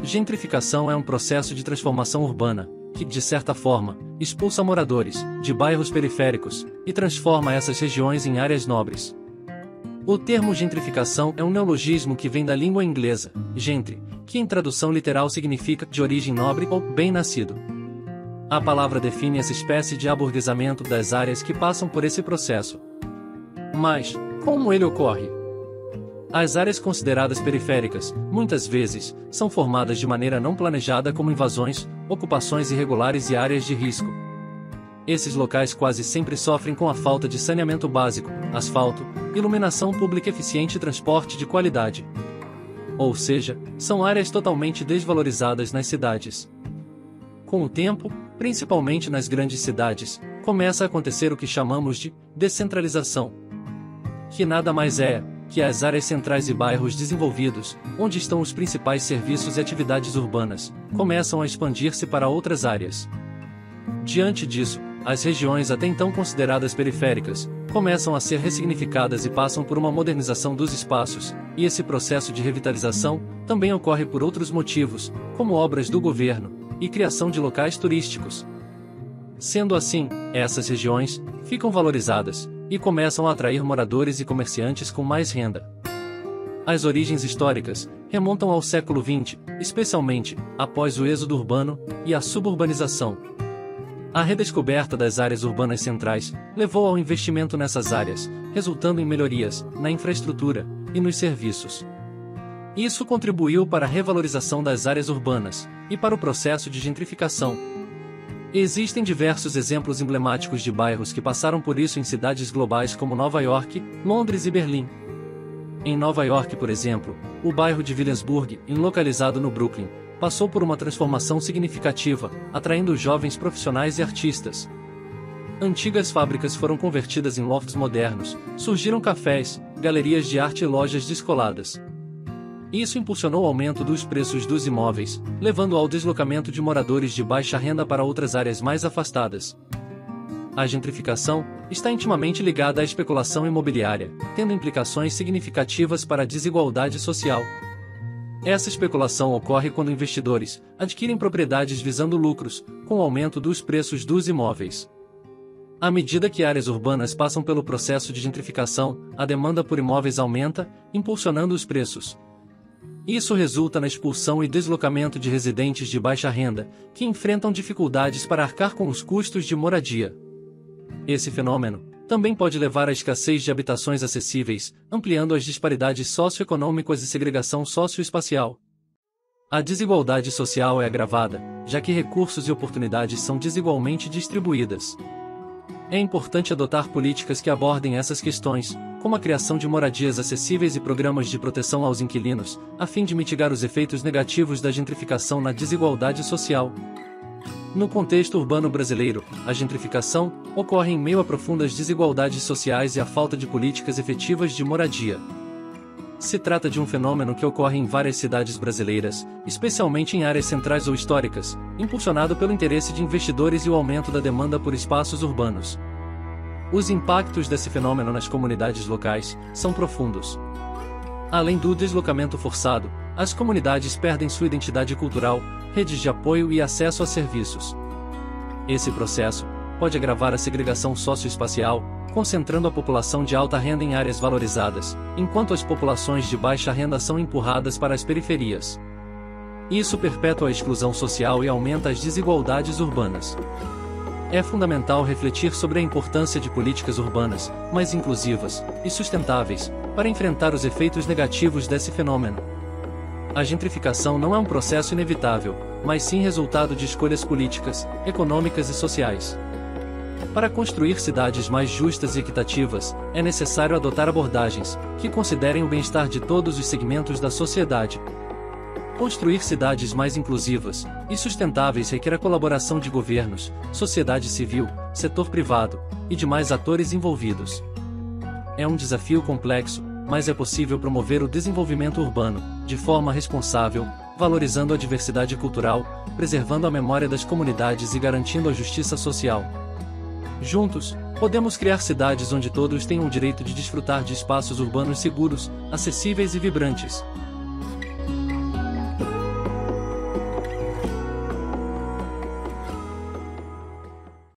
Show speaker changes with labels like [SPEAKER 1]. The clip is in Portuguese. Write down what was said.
[SPEAKER 1] Gentrificação é um processo de transformação urbana, que, de certa forma, expulsa moradores de bairros periféricos e transforma essas regiões em áreas nobres. O termo gentrificação é um neologismo que vem da língua inglesa, gentry, que em tradução literal significa de origem nobre ou bem-nascido. A palavra define essa espécie de aburguesamento das áreas que passam por esse processo. Mas, como ele ocorre? As áreas consideradas periféricas, muitas vezes, são formadas de maneira não planejada como invasões, ocupações irregulares e áreas de risco. Esses locais quase sempre sofrem com a falta de saneamento básico, asfalto, iluminação pública eficiente e transporte de qualidade. Ou seja, são áreas totalmente desvalorizadas nas cidades. Com o tempo, principalmente nas grandes cidades, começa a acontecer o que chamamos de descentralização, que nada mais é que as áreas centrais e bairros desenvolvidos, onde estão os principais serviços e atividades urbanas, começam a expandir-se para outras áreas. Diante disso, as regiões até então consideradas periféricas, começam a ser ressignificadas e passam por uma modernização dos espaços, e esse processo de revitalização também ocorre por outros motivos, como obras do governo e criação de locais turísticos. Sendo assim, essas regiões ficam valorizadas e começam a atrair moradores e comerciantes com mais renda. As origens históricas remontam ao século XX, especialmente após o êxodo urbano e a suburbanização. A redescoberta das áreas urbanas centrais levou ao investimento nessas áreas, resultando em melhorias na infraestrutura e nos serviços. Isso contribuiu para a revalorização das áreas urbanas e para o processo de gentrificação. Existem diversos exemplos emblemáticos de bairros que passaram por isso em cidades globais como Nova York, Londres e Berlim. Em Nova York, por exemplo, o bairro de Williamsburg, localizado no Brooklyn, passou por uma transformação significativa, atraindo jovens profissionais e artistas. Antigas fábricas foram convertidas em lofts modernos, surgiram cafés, galerias de arte e lojas descoladas. Isso impulsionou o aumento dos preços dos imóveis, levando ao deslocamento de moradores de baixa renda para outras áreas mais afastadas. A gentrificação está intimamente ligada à especulação imobiliária, tendo implicações significativas para a desigualdade social. Essa especulação ocorre quando investidores adquirem propriedades visando lucros, com o aumento dos preços dos imóveis. À medida que áreas urbanas passam pelo processo de gentrificação, a demanda por imóveis aumenta, impulsionando os preços. Isso resulta na expulsão e deslocamento de residentes de baixa renda, que enfrentam dificuldades para arcar com os custos de moradia. Esse fenômeno também pode levar à escassez de habitações acessíveis, ampliando as disparidades socioeconômicas e segregação socioespacial. A desigualdade social é agravada, já que recursos e oportunidades são desigualmente distribuídas. É importante adotar políticas que abordem essas questões, como a criação de moradias acessíveis e programas de proteção aos inquilinos, a fim de mitigar os efeitos negativos da gentrificação na desigualdade social. No contexto urbano brasileiro, a gentrificação ocorre em meio a profundas desigualdades sociais e a falta de políticas efetivas de moradia. Se trata de um fenômeno que ocorre em várias cidades brasileiras, especialmente em áreas centrais ou históricas, impulsionado pelo interesse de investidores e o aumento da demanda por espaços urbanos. Os impactos desse fenômeno nas comunidades locais são profundos. Além do deslocamento forçado, as comunidades perdem sua identidade cultural, redes de apoio e acesso a serviços. Esse processo pode agravar a segregação socioespacial, concentrando a população de alta renda em áreas valorizadas, enquanto as populações de baixa renda são empurradas para as periferias. Isso perpetua a exclusão social e aumenta as desigualdades urbanas. É fundamental refletir sobre a importância de políticas urbanas, mais inclusivas e sustentáveis, para enfrentar os efeitos negativos desse fenômeno. A gentrificação não é um processo inevitável, mas sim resultado de escolhas políticas, econômicas e sociais. Para construir cidades mais justas e equitativas, é necessário adotar abordagens que considerem o bem-estar de todos os segmentos da sociedade. Construir cidades mais inclusivas e sustentáveis requer a colaboração de governos, sociedade civil, setor privado e demais atores envolvidos. É um desafio complexo, mas é possível promover o desenvolvimento urbano, de forma responsável, valorizando a diversidade cultural, preservando a memória das comunidades e garantindo a justiça social. Juntos, podemos criar cidades onde todos tenham o direito de desfrutar de espaços urbanos seguros, acessíveis e vibrantes.